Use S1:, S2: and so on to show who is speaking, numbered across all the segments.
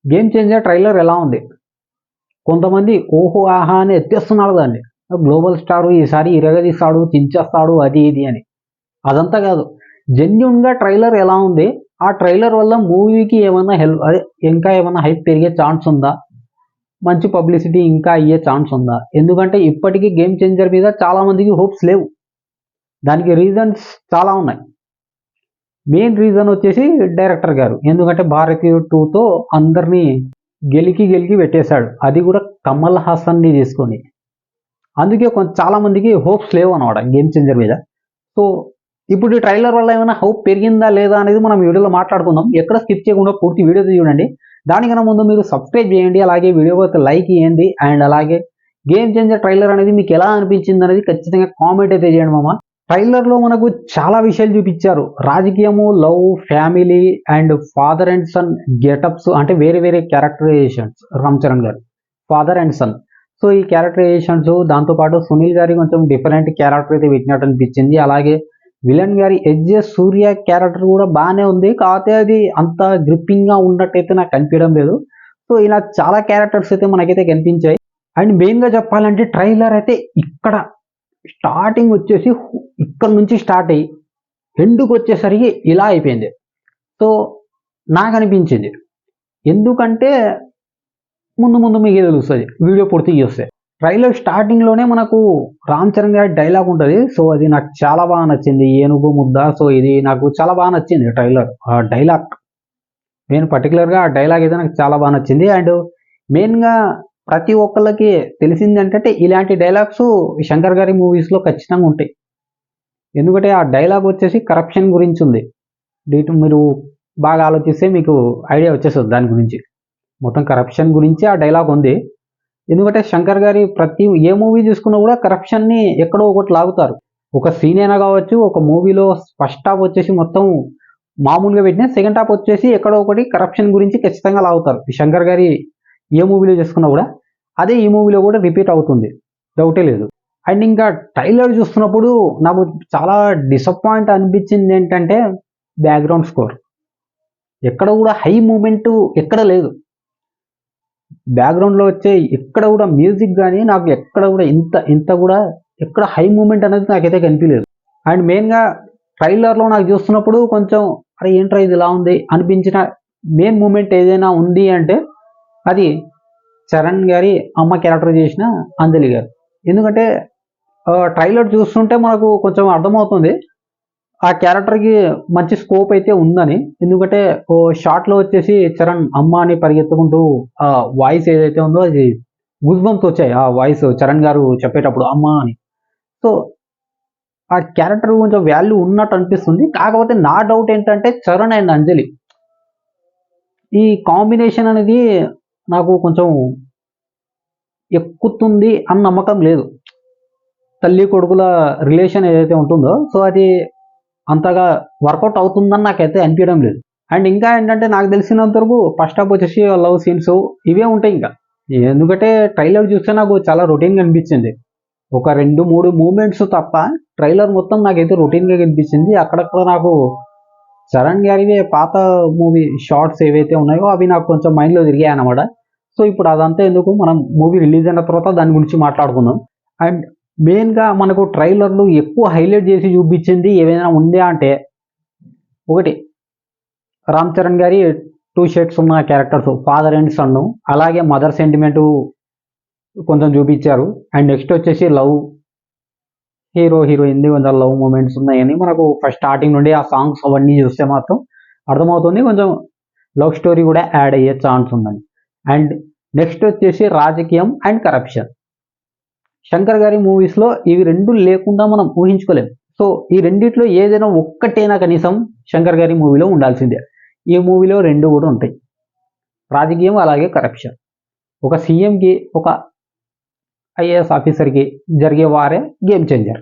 S1: Game changer trailer ఎలా ఉంది? కొంతమంది ఓహో! ఆహా! అని ఎత్తేస్తున్నారు దాన్ని. గ్లోబల్ స్టార్ ఈసారి ఇరగదీస్తాడు, చించేస్తాడు అది ఇది అని. అదంతా కాదు. జెన్యూన్‌గా ట్రైలర్ ఎలా ఉంది? ఆ ట్రైలర్ వల్ల మూవీకి ఏమన్నా ఇంకా ఏమన్నా హైప్ పెరిగే ఛాన్స్ ఉందా? మంచి పబ్లిసిటీ ఇంకా అయ్యే ఛాన్స్ ఉందా? ఎందుకంటే ఇప్పటికి గేమ్ చేంజర్ మీద చాలా మందికి హోప్స్ లేవు. దానికి రీజన్స్ చాలా ఉన్నాయి. మెయిన్ రీజన్ వచ్చేసి డైరెక్టర్ గారు. ఎందుకంటే 'భారతీయుడు 2'తో అందరిని గెలికి పెట్టేశాడు. అది కూడా కమల్ హాసన్‌ని తీసుకొని. అందుకే చాలా మందికి హోప్స్ లేవన్నమాట గేమ్ చేంజర్ మీద. సో, ఇప్పుడు ఈ ట్రైలర్ వల్ల ఏమైనా హోప్ పెరిగిందా లేదా అనేది మనం వీడియోలో మాట్లాడుకుందాం. ఎక్కడ స్కిప్ చేయకుండా పూర్తి వీడియో చూడండి. దానికన్నా ముందు మీరు సబ్స్క్రైబ్ చేయండి. అలాగే వీడియోకి ఒక లైక్ ఇయ్యండి. అండ్ అలాగే గేమ్ చేంజర్ ట్రైలర్ అనేది మీకు ఎలా అనిపించింది అనేది ఖచ్చితంగా కామెంట్ అయితే చేయండి మామ. ట్రైలర్‌లో మనకు చాలా విషయాలు చూపించారు. రాజకీయము, love, family and father and son getups అంటే వేరే characterisations Ram Charan garu. Father and son. So, ఈ క్యారెక్టరైజేషన్స్ దాంతోపాటు సునీల్ గారి కొంచెం డిఫరెంట్ క్యారెక్టర్ అయితే పెట్టినట్టు అనిపించింది. అలాగే విలన్ గారి సూర్య క్యారెక్టర్ కూడా బాగానే ఉంది. కాకపోతే అది అంత గ్రిప్పింగ్‌గా ఉన్నట్టయితే నాకు కనిపించడం లేదు. సో, ఇలా చాలా క్యారెక్టర్స్ అయితే మనకైతే కనిపించాయి. అండ్ మెయిన్‌గా చెప్పాలంటే ట్రైలర్ అయితే ఇక్కడ స్టార్టింగ్ వచ్చేసి ఇక్కడ నుంచి స్టార్ట్ అయ్యి ఎండ్‌కి వచ్చేసరికి ఇలా అయిపోయింది. సో, నాకు అనిపించింది. ఎందుకంటే ముందు మీకే తెలుస్తది వీడియో పూర్తిగా చూస్తే. ట్రైలర్ స్టార్టింగ్‌లోనే మనకు రామ్ చరణ్ గారి డైలాగ్ ఉంటది. సో, అది నాకు చాలా బాగా నచ్చింది. ఏనుగు ముద్ద. సో, ఇది నాకు చాలా బాగా నచ్చింది ట్రైలర్. ఆ డైలాగ్ నేను పర్టిక్యులర్‌గా ఆ డైలాగ్ అయితే నాకు చాలా బాగా నచ్చింది. అండ్ మెయిన్‌గా ప్రతి ఒక్కళ్ళకి తెలిసిందేంటంటే ఇలాంటి డైలాగ్స్ శంకర్ గారి మూవీస్‌లో ఖచ్చితంగా ఉంటాయి. ఎందుకంటే ఆ డైలాగ్ వచ్చేసి కరప్షన్ గురించి ఉంది. మీరు బాగా ఆలోచిస్తే మీకు ఐడియా వచ్చేస్తది దాని గురించి. మొత్తం కరప్షన్ గురించి ఆ డైలాగ్ ఉంది. ఎందుకంటే శంకర్ గారి ఏ మూవీ తీసుకున్నా కూడా కరప్షన్‌ని ఎక్కడో ఒకటి లాగుతారు. ఒక సీన్ అయినా కావచ్చు, ఒక మూవీలో ఫస్ట్ హాఫ్ వచ్చేసి మొత్తం మామూలుగా పెట్టినా సెకండ్ హాఫ్ వచ్చేసి ఎక్కడో ఒకటి కరప్షన్ గురించి ఖచ్చితంగా లాగుతారు. శంకర్ గారి ఏ మూవీలో చేసుకున్నా కూడా అదే ఈ మూవీలో కూడా రిపీట్ అవుతుంది. డౌటే లేదు. అండ్ ఇంకా ట్రైలర్ చూస్తున్నప్పుడు నాకు చాలా డిసప్పాయింట్ అనిపించింది ఏంటంటే బ్యాక్‌గ్రౌండ్ స్కోర్. ఎక్కడ కూడా హై మూవ్‌మెంట్ ఎక్కడ లేదు. బ్యాక్‌గ్రౌండ్‌లో వచ్చే ఎక్కడ కూడా మ్యూజిక్ గాని నాకు ఎక్కడ కూడా ఇంత కూడా ఎక్కడ హై మూవ్‌మెంట్ అనేది నాకైతే కనిపియలేదు. అండ్ మెయిన్‌గా ట్రైలర్‌లో నాకు చూస్తున్నప్పుడు కొంచెం అరే ఏంట్రా ఇది ఇలా ఉంది అనిపించిన మెయిన్ మూవ్‌మెంట్ ఏదైనా ఉంది అంటే అది చరణ్ గారి అమ్మ క్యారెక్టర్ చేసిన అంజలి గారు. ఎందుకంటే ట్రైలర్ చూస్తుంటే మనకు కొంచెం అర్థమవుతుంది. ఆ క్యారెక్టర్‌కి మంచి స్కోప్ అయితే ఉందని. ఎందుకంటే షాట్‌లో వచ్చేసి చరణ్ అమ్మ అని పరిగెత్తుకుంటూ వాయిస్ ఏదైతే ఉందో అది గూస్ బంప్స్ వచ్చాయి. ఆ వాయిస్ చరణ్ గారు చెప్పేటప్పుడు అమ్మ అని. సో, ఆ క్యారెక్టర్ కొంచెం వాల్యూ ఉన్నట్టు అనిపిస్తుంది. కాకపోతే నా డౌట్ ఏంటంటే చరణ్ అండ్ అంజలి ఈ కాంబినేషన్ అనేది నాకు కొంచెం ఎక్కుతుంది అన్న నమ్మకం లేదు. తల్లి కొడుకుల రిలేషన్ ఏదైతే ఉంటుందో సో, అది అంతగా వర్కౌట్ అవుతుందని నాకైతే అనిపించడం లేదు. అండ్ ఇంకా ఏంటంటే నాకు తెలిసినంత వరకు ఫస్ట్ హాఫ్ వచ్చేసి లవ్ సీన్స్ ఇవే ఉంటాయి ఇంకా. ఎందుకంటే ట్రైలర్ చూస్తే నాకు చాలా రొటీన్‌గా అనిపించింది. ఒక 2, 3 మూవ్‌మెంట్స్ తప్ప ట్రైలర్ మొత్తం నాకైతే రొటీన్‌గా కనిపించింది. అక్కడక్కడ నాకు చరణ్ గారివే పాత మూవీ షార్ట్స్ ఏవైతే ఉన్నాయో అవి నాకు కొంచెం మైండ్‌లో తిరిగాయన్నమాట. సో, ఇప్పుడు అదంతా ఎందుకు మనం మూవీ రిలీజ్ అయిన తర్వాత దాని గురించి మాట్లాడుకుందాం. అండ్ మెయిన్‌గా మనకు ట్రైలర్‌లో ఎక్కువ హైలైట్ చేసి చూపించింది ఏవైనా ఉందా అంటే ఒకటి రామ్ చరణ్ గారి 2 షేడ్స్ ఉన్న క్యారెక్టర్స్ ఫాదర్ అండ్ సన్. అలాగే మదర్ సెంటిమెంట్ కొంచెం చూపించారు. అండ్ నెక్స్ట్ వచ్చేసి లవ్ హీరోయిన్‌ది కొంచెం లవ్ మూమెంట్స్ ఉన్నాయని మనకు ఫస్ట్ స్టార్టింగ్ నుండి ఆ సాంగ్స్ అవన్నీ చూస్తే మాత్రం అర్థమవుతుంది. కొంచెం లవ్ స్టోరీ కూడా యాడ్ అయ్యే ఛాన్స్ ఉందని. అండ్ నెక్స్ట్ వచ్చేసి రాజకీయం అండ్ కరప్షన్. శంకర్ గారి మూవీస్‌లో ఇవి 2 లేకుండా మనం ఊహించుకోలేం. సో, ఈ రెండిట్లో ఏదైనా ఒక్కటైనా కనీసం శంకర్ గారి మూవీలో ఉండాల్సిందే. ఈ మూవీలో 2 కూడా ఉంటాయి. రాజకీయం అలాగే కరప్షన్. ఒక సీఎంకి, ఒక ఐఏఎస్ ఆఫీసర్‌కి జరిగే వారే గేమ్ చేంజర్.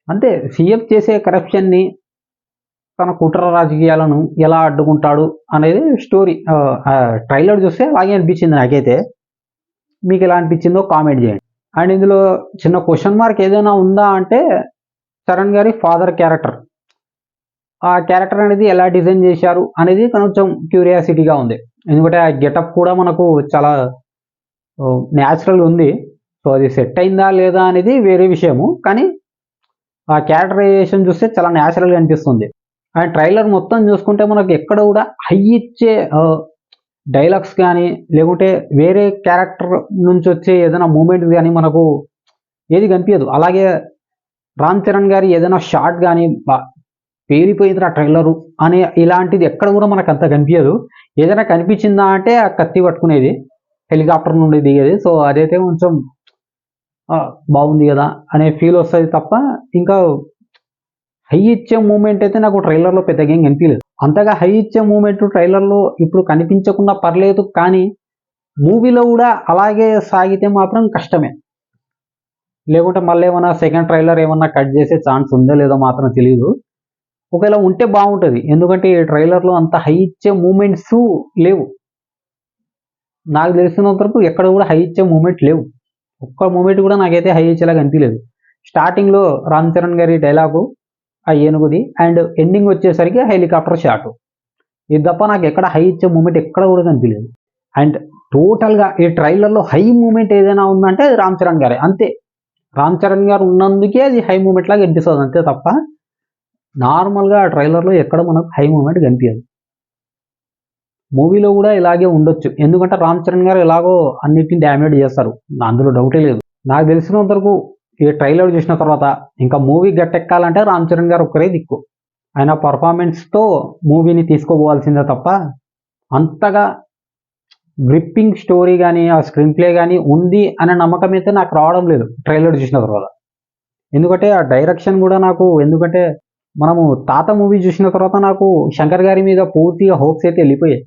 S1: అంతే సీఎం చేసే కరప్షన్‌ని తన కుట్ర రాజకీయాలను ఎలా అడ్డుకుంటాడు అనేది స్టోరీ. ట్రైలర్ చూస్తే అలాగే అనిపించింది నాకైతే. మీకు ఎలా అనిపించిందో కామెంట్ చేయండి. అండ్ ఇందులో చిన్న క్వెషన్ మార్క్ ఏదైనా ఉందా అంటే చరణ్ గారి ఫాదర్ క్యారెక్టర్. ఆ క్యారెక్టర్ అనేది ఎలా డిజైన్ చేశారు అనేది కొంచెం క్యూరియాసిటీగా ఉంది. ఎందుకంటే ఆ గెటప్ కూడా మనకు చాలా న్యాచురల్ ఉంది. సో అది సెట్ అయిందా లేదా అనేది వేరే విషయము, కానీ ఆ క్యారెక్టరైజేషన్ చూస్తే చాలా న్యాచురల్గా అనిపిస్తుంది. అండ్ ట్రైలర్ మొత్తం చూసుకుంటే మనకు ఎక్కడ కూడా హై ఇచ్చే డైలాగ్స్ కానీ లేకుంటే వేరే క్యారెక్టర్ నుంచి వచ్చే ఏదైనా మూమెంట్స్ కానీ మనకు ఏది కనిపించదు. అలాగే రామ్ చరణ్ గారి ఏదైనా షార్ట్ కానీ పేలిపోయింది ఆ ట్రైలరు అనే ఇలాంటిది ఎక్కడ కూడా మనకు అంత కనిపించదు. ఏదైనా కనిపించిందా అంటే ఆ కత్తి పట్టుకునేది, హెలికాప్టర్ నుండి దిగేది. సో అదైతే కొంచెం బాగుంది కదా అనే ఫీల్ వస్తుంది తప్ప ఇంకా హై ఇచ్చే మూమెంట్ అయితే నాకు ట్రైలర్లో పెద్దగా ఏం కనిపించలేదు. అంతగా హై ఇచ్చే మూమెంట్ ట్రైలర్లో ఇప్పుడు కనిపించకుండా పర్లేదు, కానీ మూవీలో కూడా అలాగే సాగితే మాత్రం కష్టమే. లేకుంటే మళ్ళీ ఏమన్నా సెకండ్ ట్రైలర్ ఏమన్నా కట్ చేసే ఛాన్స్ ఉందో లేదో మాత్రం తెలియదు. ఒకవేళ ఉంటే బాగుంటుంది, ఎందుకంటే ఈ ట్రైలర్లో అంత హై ఇచ్చే మూమెంట్స్ లేవు. నాకు తెలిసినంత వరకు ఎక్కడ కూడా హై ఇచ్చే మూమెంట్ లేవు. ఒక్క మూమెంట్ కూడా నాకైతే హై ఇచ్చేలాగా అనిపించలేదు. స్టార్టింగ్లో రామ్ చరణ్ గారి డైలాగు ఆ ఏనుగుది, అండ్ ఎండింగ్ వచ్చేసరికి హెలికాప్టర్ షాట్, ఇది తప్ప నాకు ఎక్కడ హై ఇచ్చే మూమెంట్ ఎక్కడ కూడా కనిపించలేదు. అండ్ టోటల్గా ఈ ట్రైలర్లో హై మూమెంట్ ఏదైనా ఉందంటే అది రామ్ చరణ్ గారే, అంతే. రామ్ చరణ్ గారు ఉన్నందుకే అది హై మూమెంట్ లాగా కనిపిస్తుంది అంతే తప్ప నార్మల్గా ఆ ట్రైలర్లో ఎక్కడ మనకు హై మూమెంట్ కనిపించదు. మూవీలో కూడా ఇలాగే ఉండొచ్చు, ఎందుకంటే రామ్ చరణ్ గారు ఎలాగో అన్నిటిని డామినేట్ చేస్తారు, అందులో డౌటే లేదు. నాకు తెలిసినంత వరకు ఈ ట్రైలర్ చూసిన తర్వాత ఇంకా మూవీ గట్టెక్కాలంటే రామ్ చరణ్ గారు ఒక్కరే దిక్కు. ఆయన పర్ఫార్మెన్స్తో మూవీని తీసుకోపోవాల్సిందే తప్ప అంతగా గ్రిప్పింగ్ స్టోరీ కానీ ఆ స్క్రీన్ ప్లే కానీ ఉంది అనే నమ్మకం అయితే నాకు రావడం లేదు ట్రైలర్ చూసిన తర్వాత. ఎందుకంటే ఆ డైరెక్షన్ కూడా నాకు, ఎందుకంటే మనము తాత మూవీ చూసిన తర్వాత నాకు శంకర్ గారి మీద పూర్తిగా హోప్స్ అయితే వెళ్ళిపోయాయి.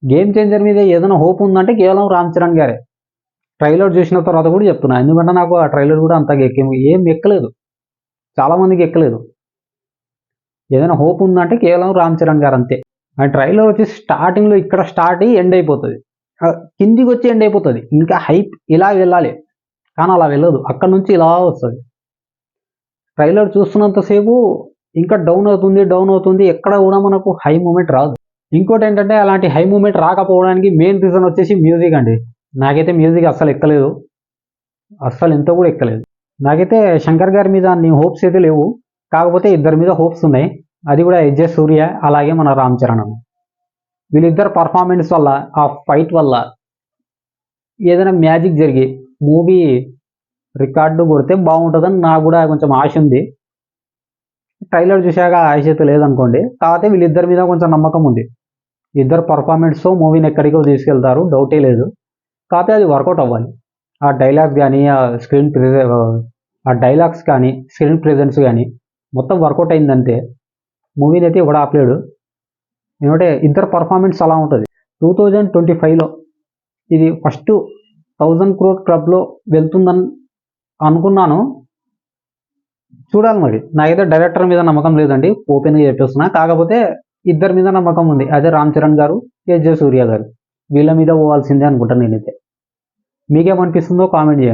S1: గేమ్ చేంజర్ మీద ఏదైనా హోప్ ఉందంటే కేవలం రామ్ చరణ్ గారే. ట్రైలర్ చూసిన తర్వాత కూడా చెప్తున్నా, ఎందుకంటే నాకు ఆ ట్రైలర్ కూడా అంతగా ఏం ఎక్కలేదు, చాలామందికి ఎక్కలేదు. ఏదైనా హోప్ ఉందంటే కేవలం రామ్ చరణ్ గారు అంతే. ఆ ట్రైలర్ వచ్చి స్టార్టింగ్లో ఇక్కడ స్టార్ట్ అయ్యి ఎండ్ అయిపోతుంది, కిందికి వచ్చి ఎండ్ అయిపోతుంది. ఇంకా హైప్ ఇలా వెళ్ళాలి, కానీ అలా వెళ్ళదు, అక్కడ నుంచి ఇలా వస్తుంది. ట్రైలర్ చూస్తున్నంతసేపు ఇంకా డౌన్ అవుతుంది, ఎక్కడ కూడా మనకు హై మూమెంట్ రాదు. ఇంకోటి ఏంటంటే అలాంటి హై మూమెంట్ రాకపోవడానికి మెయిన్ రీజన్ వచ్చేసి మ్యూజిక్ అండి. నాకైతే మ్యూజిక్ అస్సలు ఎక్కలేదు, అస్సలు ఎంత కూడా ఎక్కలేదు. నాకైతే శంకర్ గారి మీద అన్ని హోప్స్ అయితే లేవు, కాకపోతే ఇద్దరి మీద హోప్స్ ఉన్నాయి. అది కూడా ఎస్జే సూర్య అలాగే మన రామ్ చరణ్. వీళ్ళిద్దరు పర్ఫార్మెన్స్ వల్ల, ఆ ఫైట్ వల్ల ఏదైనా మ్యాజిక్ జరిగి మూవీ రికార్డు కొడితే బాగుంటుందని నాకు కూడా కొంచెం ఆశ ఉంది. ట్రైలర్ చూశాక ఆశ అయితే లేదనుకోండి, కాకపోతే వీళ్ళిద్దరి మీద కొంచెం నమ్మకం ఉంది. ఇద్దరు పర్ఫార్మెన్స్తో మూవీని ఎక్కడికో తీసుకెళ్తారు, డౌటే లేదు. కాకపోతే అది వర్కౌట్ అవ్వాలి. ఆ డైలాగ్స్ కానీ ఆ డైలాగ్స్ కానీ స్క్రీన్ ప్రెజెన్స్ కానీ మొత్తం వర్కౌట్ అయిందంటే మూవీని అయితే ఎవడ ఆపలేడు. ఎందుకంటే ఇద్దరు పర్ఫార్మెన్స్ అలా ఉంటుంది. 2025లో ఇది ఫస్ట్ 1000 crore క్లబ్లో వెళ్తుందని అనుకున్నాను, చూడాలి మరి. నాకైతే డైరెక్టర్ మీద నమ్మకం లేదండి, ఓపెన్గా చెప్పేస్తున్నా. కాకపోతే ఇద్దరి మీద నమ్మకం ఉంది, అదే రామ్ చరణ్ గారు, ఎస్జే సూర్య గారు. వీళ్ళ మీద పోవాల్సిందే అనుకుంటాను నేనైతే. మీకేమనిపిస్తుందో కామెంట్ చేయండి.